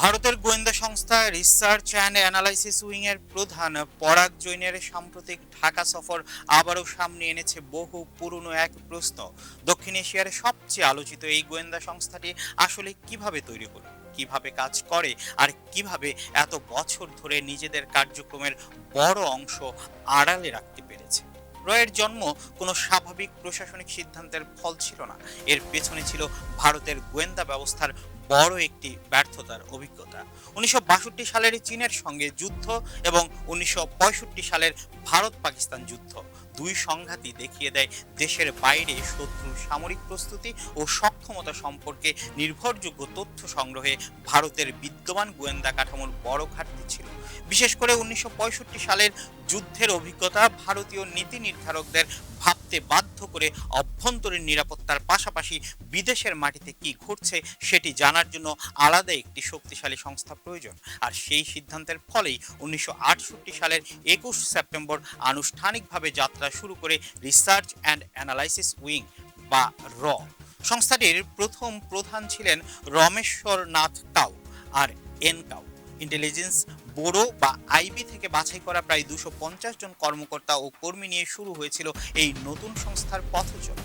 ভারতের গোয়েন্দা সংস্থা রিসার্চ অ্যান্ড অ্যানালাইসিস উইং এর প্রধান পরাগ জৈনের সাম্প্রতিক ঢাকা সফর আবারও সামনে এনেছে বহু পুরনো এক প্রশ্ন। দক্ষিণ এশিয়ার সবচেয়ে আলোচিত এই গোয়েন্দা সংস্থাটি আসলে কিভাবে তৈরি হলো, কিভাবে কাজ করে, আর কিভাবে এত বছর ধরে নিজেদের কার্যক্রমের বড় অংশ আড়ালে রাখতে পেরেছে। রয়ের জন্ম কোনো স্বাভাবিক প্রশাসনিক সিদ্ধান্তের ফল ছিল না। এর পেছনে ছিল ভারতের গোয়েন্দা ব্যবস্থার বড় একটি ব্যর্থতার অভিজ্ঞতা। 1962 সালের চীনের সঙ্গে যুদ্ধ এবং 1965 সালের ভারত পাকিস্তান যুদ্ধ, দুই সংঘাতই দেখিয়ে দেয় দেশের বাইরে শত্রুর সামরিক প্রস্তুতি ও সক্ষমতা সম্পর্কে নির্ভরযোগ্য তথ্য সংগ্রহে ভারতের বিদ্যমান গোয়েন্দা কাঠামোর বড় ঘাটতি ছিল। বিশেষ করে 1965 সালের যুদ্ধের অভিজ্ঞতা ভারতীয় নীতি নির্ধারকদের ভাবতে বাধ্য করে অভ্যন্তরীণ নিরাপত্তার পাশাপাশি বিদেশের মাটিতে কি ঘটছে সেটি জানার জন্য আলাদা একটি শক্তিশালী সংস্থা প্রয়োজন। আর সেই সিদ্ধান্তের ফলেই 1968 সালের 21 সেপ্টেম্বর আনুষ্ঠানিকভাবে যাত্রা শুরু করে রিসার্চ অ্যান্ড অ্যানালাইসিস উইং বা র। সংস্থাটির প্রথম প্রধান ছিলেন রমেশ্বর নাথ কাউ আর এন কাউ। ইন্টেলিজেন্স ব্যুরো বা আইবি থেকে বাছাই করা প্রায় 250 জন কর্মকর্তা ও কর্মী নিয়ে শুরু হয়েছিল এই নতুন সংস্থার পথচলা।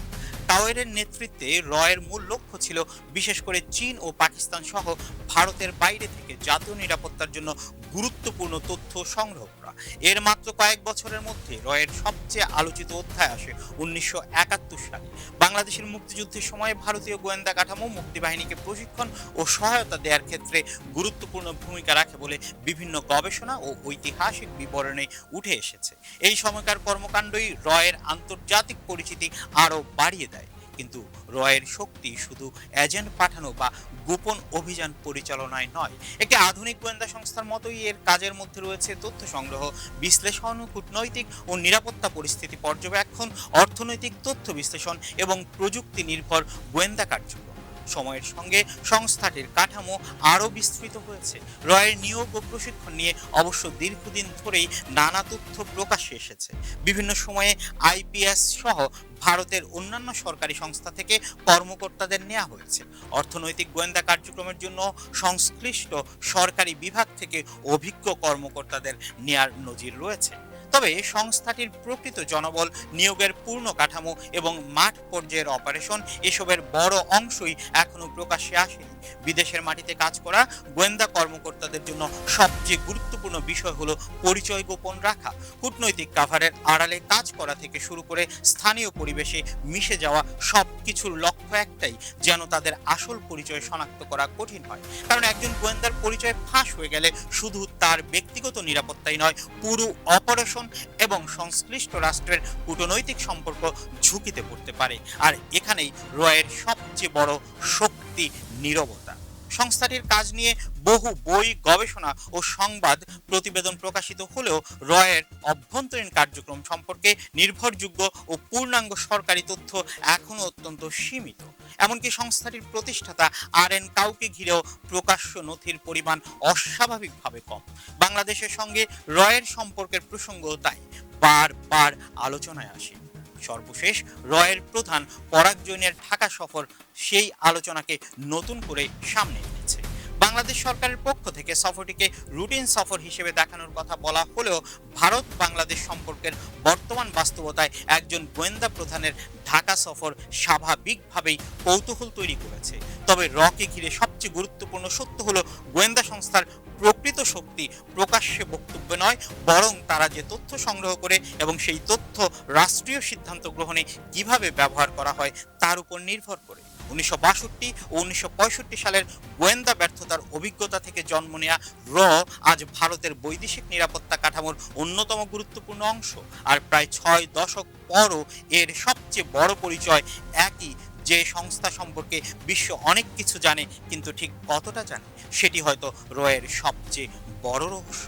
টাওয়ারের নেতৃত্বে রয়ের মূল লক্ষ্য ছিল বিশেষ করে চীন ও পাকিস্তান সহ ভারতের বাইরে থেকে জাতীয় নিরাপত্তার জন্য গুরুত্বপূর্ণ তথ্য সংগ্রহ করা। এর মাত্র কয়েক বছরের মধ্যে রয়ের সবচেয়ে আলোচিত অধ্যায় আসে 1971 সালে। বাংলাদেশের মুক্তিযুদ্ধের সময় ভারতীয় গোয়েন্দা কাঠামো মুক্তিবাহিনীকে প্রশিক্ষণ ও সহায়তা দেওয়ার ক্ষেত্রে গুরুত্বপূর্ণ ভূমিকা রাখে বলে বিভিন্ন গবেষণা ও ঐতিহাসিক বিবরণে উঠে এসেছে। এই সময়কার কর্মকাণ্ডই রয়ের আন্তর্জাতিক পরিচিতি আরও বাড়িয়ে দেয়। কিন্তু রয়ের শক্তি শুধু এজেন্ট পাঠানো বা গোপন অভিযান পরিচালনায় নয়। একটি আধুনিক গোয়েন্দা সংস্থার মতোই এর কাজের মধ্যে রয়েছে তথ্য সংগ্রহ, বিশ্লেষণ, কূটনৈতিক ও নিরাপত্তা পরিস্থিতি পর্যবেক্ষণ, অর্থনৈতিক তথ্য বিশ্লেষণ এবং প্রযুক্তি নির্ভর গোয়েন্দা কার্যক্রম। সময়ের সঙ্গে সংস্থাটির কাঠামো আরও বিস্তৃত হয়েছে। রয়ের নিয়োগ ও প্রশিক্ষণ নিয়ে অবশ্য দীর্ঘদিন ধরেই নানা তথ্য প্রকাশ্যে এসেছে। বিভিন্ন সময়ে আইপিএস সহ ভারতের অন্যান্য সরকারি সংস্থা থেকে কর্মকর্তাদের নেওয়া হয়েছে। অর্থনৈতিক গোয়েন্দা কার্যক্রমের জন্য সংশ্লিষ্ট সরকারি বিভাগ থেকে অভিজ্ঞ কর্মকর্তাদের নেয়ার নজির রয়েছে। তবে সংস্থাটির প্রকৃত জনবল, নিয়োগের পূর্ণ কাঠামো এবং মাঠ পর্যায়ের অপারেশন এসবের বড় অংশই এখনো প্রকাশ্যে আসেনি। বিদেশের মাটিতে কাজ করা গোয়েন্দা কর্মকর্তাদের জন্য সবচেয়ে গুরুত্বপূর্ণ বিষয় হলো পরিচয় গোপন রাখা। কূটনৈতিক কাভারের আড়ালে কাজ করা থেকে শুরু করে স্থানীয় পরিবেশে মিশে যাওয়া, সব কিছুর লক্ষ্য একটাই, যেন তাদের আসল পরিচয় শনাক্ত করা কঠিন হয়। কারণ একজন গোয়েন্দার পরিচয় ফাঁস হয়ে গেলে শুধু তার ব্যক্তিগত নিরাপত্তাই নয়, পুরো অপারেশন এবং সংশ্লিষ্ট রাষ্ট্রের কূটনৈতিক সম্পর্ক ঝুঁকিতে পড়তে পারে। আর এখানেই রয়ের সবচেয়ে বড় শক্তি নীরবতা। সংস্থাটির কাজ নিয়ে বহু বই, গবেষণা ও সংবাদ প্রতিবেদন প্রকাশিত হলেও রয়ের অভ্যন্তরীণ কার্যক্রম সম্পর্কে নির্ভরযোগ্য ও পূর্ণাঙ্গ সরকারি তথ্য এখনো অত্যন্ত সীমিত। এমনকি সংস্থাটির প্রতিষ্ঠাতা আর এন কাউকে ঘিরেও প্রকাশ্য নথির পরিমাণ অস্বাভাবিকভাবে কম। বাংলাদেশের সঙ্গে রয়ের সম্পর্কের প্রসঙ্গও তাই বারবার আলোচনায় আসে। সর্বশেষ রয়ের প্রধান পরাগ জৈনের ঢাকা সফর সেই আলোচনাকে নতুন করে সামনে এনেছে। বাংলাদেশ সরকারের পক্ষ থেকে সফরটিকে রুটিন সফর হিসেবে দেখানোর কথা বলা হলেও ভারত বাংলাদেশ সম্পর্কের বর্তমান বাস্তবতায় একজন গোয়েন্দা প্রধানের ঢাকা সফর স্বাভাবিকভাবেই কৌতূহল তৈরি করেছে। তবে রকে ঘিরে সবচেয়ে গুরুত্বপূর্ণ সত্য হলো গোয়েন্দা সংস্থার প্রকৃত শক্তি প্রকাশ্যে বক্তব্য নয়, বরং তারা যে তথ্য সংগ্রহ করে এবং সেই তথ্য রাষ্ট্রীয় সিদ্ধান্ত গ্রহণে কিভাবে ব্যবহার করা হয় তার উপর নির্ভর করে। 1962 ও 1965 সালের গোয়েন্দা ব্যর্থতার অভিজ্ঞতা থেকে জন্ম নেয়া র আজ ভারতের বৈদেশিক নিরাপত্তা কাঠামোর অন্যতম গুরুত্বপূর্ণ অংশ। আর প্রায় 6 দশক পরও এর সবচেয়ে বড় পরিচয় একই, যে সংস্থা সম্পর্কে বিশ্ব অনেক কিছু জানে, কিন্তু ঠিক কতটা জানে সেটি হয়তো রয়ের সবচেয়ে বড় রহস্য।